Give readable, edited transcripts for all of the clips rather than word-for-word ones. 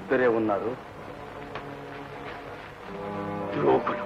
ఇద్దరే ఉన్నారు. ద్రోహులు.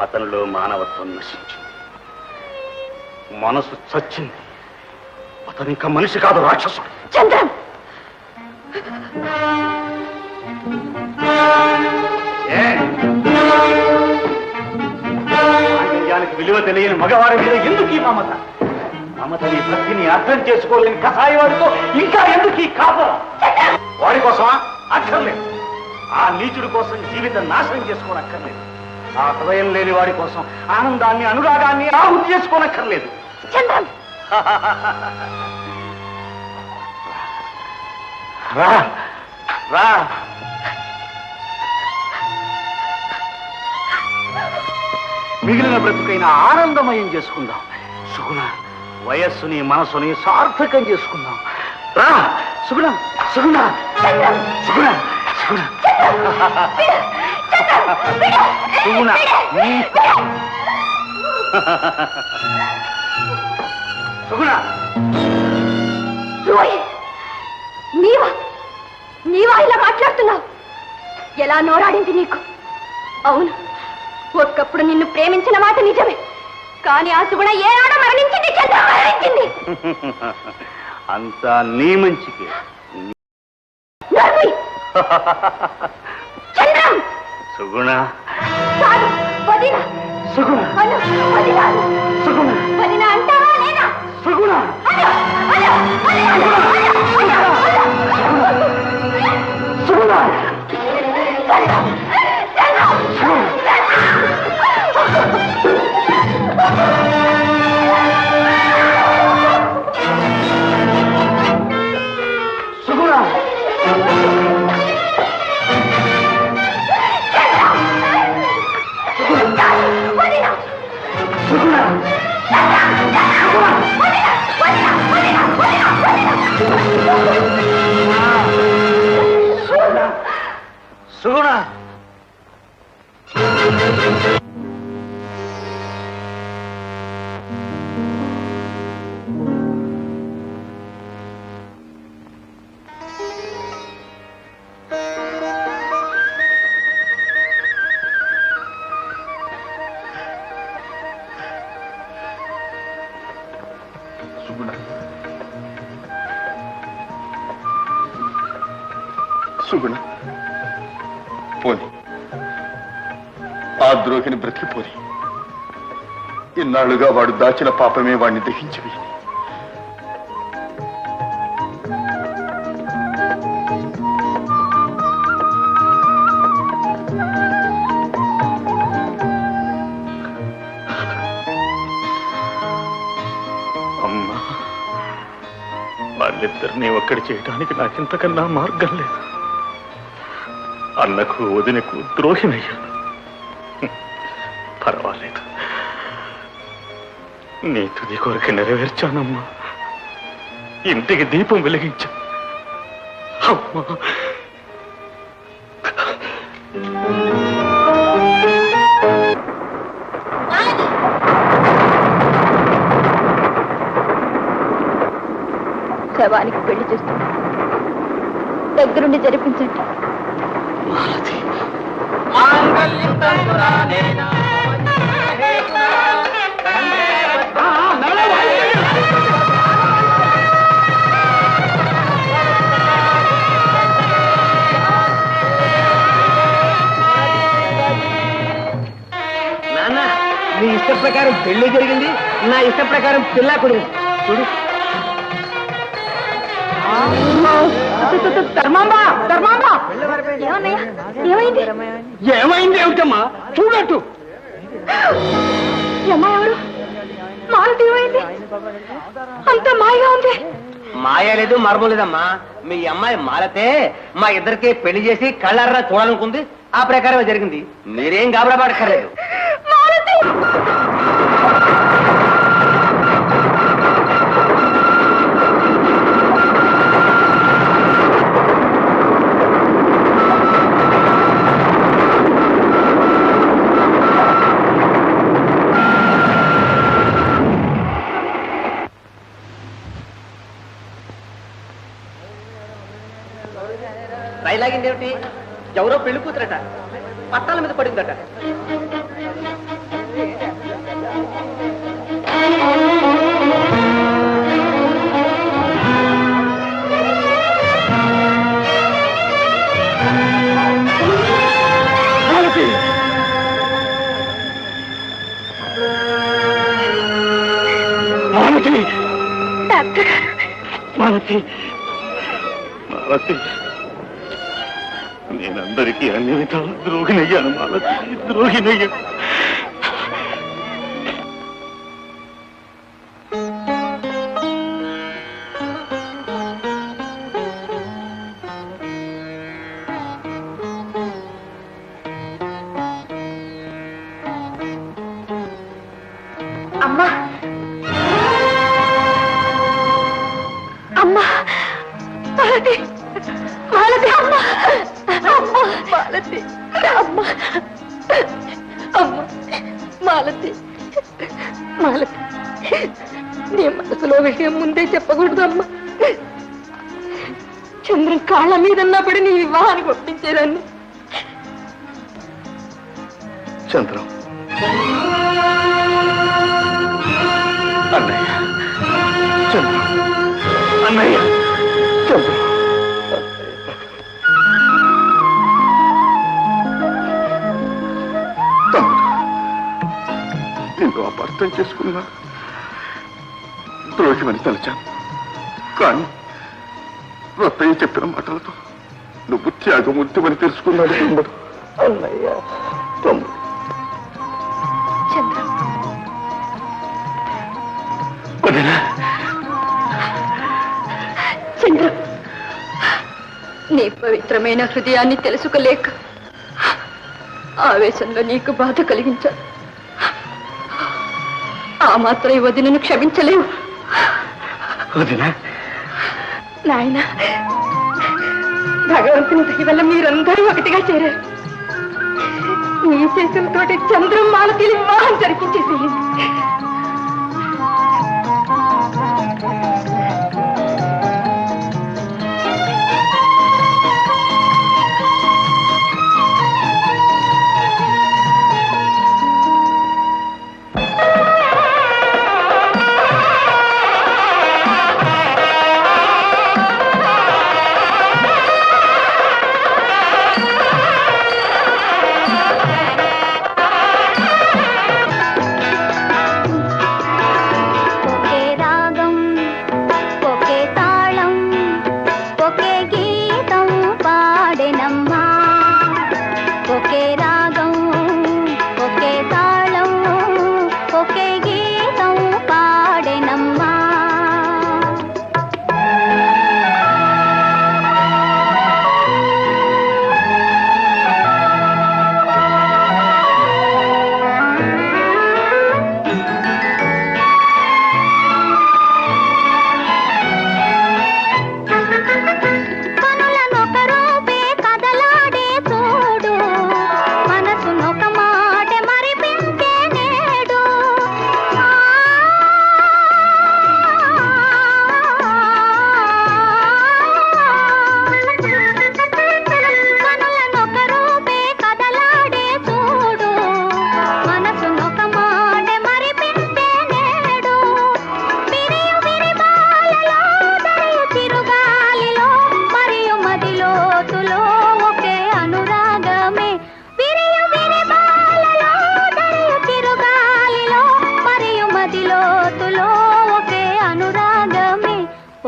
అతనిలో మానవత్వం నశించింది, మనసు చచ్చింది. అతను ఇంకా మనిషి కాదు, రాక్షసుడు. చంద్రన్, ఆంజన్యానికి విలువ తెలియని మగవారి మీద ఎందుకు ఈ మమత? మమతని భక్తిని అర్థం చేసుకోలేని కసాయివాడితో ఇంకా ఎందుకు ఈ కాపం? వాడి కోసమా? అక్కర్లేదు. ఆ నీచుడి కోసం జీవితం నాశనం చేసుకోనక్కర్లేదు. ఆ హృదయం లేని వాడి కోసం ఆనందాన్ని, అనురాగాన్ని ఆహుతి చేసుకోనక్కర్లేదు. చంద్రన్, రా రా. మిగిలిన బ్రతుకైన ఆనందమయం చేసుకుందాం. సుగుణ, వయస్సుని మనసుని సార్థకం చేసుకుందాం. రా సుగుణ, సుగుణ, సుగుణ, సుగుణ, సుగుణ. సుగుణ, నీవా ఇలా మాట్లాడుతున్నావు? ఎలా నోరాడింది నీకు? అవును, ఒక్కప్పుడు నిన్ను ప్రేమించిన మాట నిజమే, కానీ ఆ సుగుణ ఏనాడో మరణించింది. చంద్ర మరణించింది. అంతా నీ మంచికి. చంద్రం, సుగుణ, వదిన, సుగుణ, వదిన, సుగుణ, వదిన అంటావా లేదా? సుగుణ, సుగుణ. సుగుణ, సుగుణ, పోని, ఆ ద్రోహిని బ్రతికిపోని. ఇన్నాళ్లుగా వాడు దాచిన పాపమే వాడిని దహించివి. అమ్మా, వాళ్ళిద్దరినీ ఒక్కడి చేయడానికి నాకింతకన్నా మార్గం లేదు. అన్నకు వదినకు ద్రోహినయ్యాను. పర్వాలేదు, నీ తుది కోరిక నెరవేర్చానమ్మా. ఇంటికి దీపం వెలిగించా. అమ్మా, శవానికి పెళ్లి చేస్తుంది, దగ్గరుండి జరిపించండి. నాన్న, నీ ఇష్ట ప్రకారం పెళ్లి జరిగింది, నా ఇష్ట ప్రకారం పిల్ల కుదిరింది. చూడు. ఏమైంది? ఏమైంది ఏమిటమ్మా? చూడట్టు. అమ్మాయి ఎవరు? మాలతి ఏమైంది? అంత మాయగా ఉంది. మాయ లేదు, మర్మం లేదమ్మా. మీ అమ్మాయి మాలతే మా ఇద్దరికి పెళ్లి చేసి కళ్ళారా చూడాలనుకుంది. ఆ ప్రకారమే జరిగింది. మీరేం గాబరా పడక్కర్లేదు. ఇలాగింది ఏమిటి? ఎవరో పెళ్లి కూతురట, పట్టాల మీద పడిందట. నేనందరికీ అన్ని విధాలు ద్రోహినయ్యాను మాలతి, ద్రోహినయ్యా. అమ్మా అమ్మా మాలతి, మాలతి, అమ్మా అమ్మా మాలతి, అమ్మా అమ్మా మాలతి, మాలతి, నీ మనసులో విషయం ముందే చెప్పకూడదు అమ్మా. చంద్రం కాళ్ళ మీదన్నా పడి నీ వివాహానికి ఒప్పించేదాన్ని. చంద్రం, అన్నయ్య, చంద్రం, అన్నయ్య, చంద్రం. తమ్ముడు, నిన్ను అపార్థం చేసుకున్నా, ద్రోహిమని తలచాను. కానీ రత్తయ్య చెప్పిన మాటలతో నువ్వు త్యాగమూర్తివని తెలుసుకున్నాడు తమ్ముడు. అన్నయ్య, తమ్ముడు. చంద్రం, చంద్రం, నీ పవిత్రమైన హృదయాన్ని తెలుసుకోలేక ఆవేశంలో నీకు బాధ కలిగించాను. ఆ మాత్రం ఈ వదినను క్షమించలేవు. నాయన, భగవంతుని దయ వల్ల మీరందరూ ఒకటిగా చేరారు. నీ చేతులతో చంద్రం మాలతి వివాహం జరిపించేసేయండి.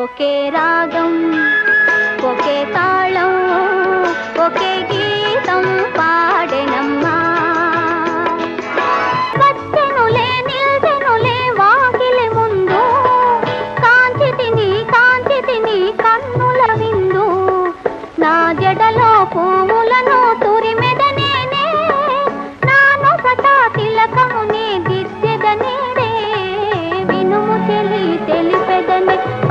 ఒకే రాగం, ఒకే తాళం, ఒకే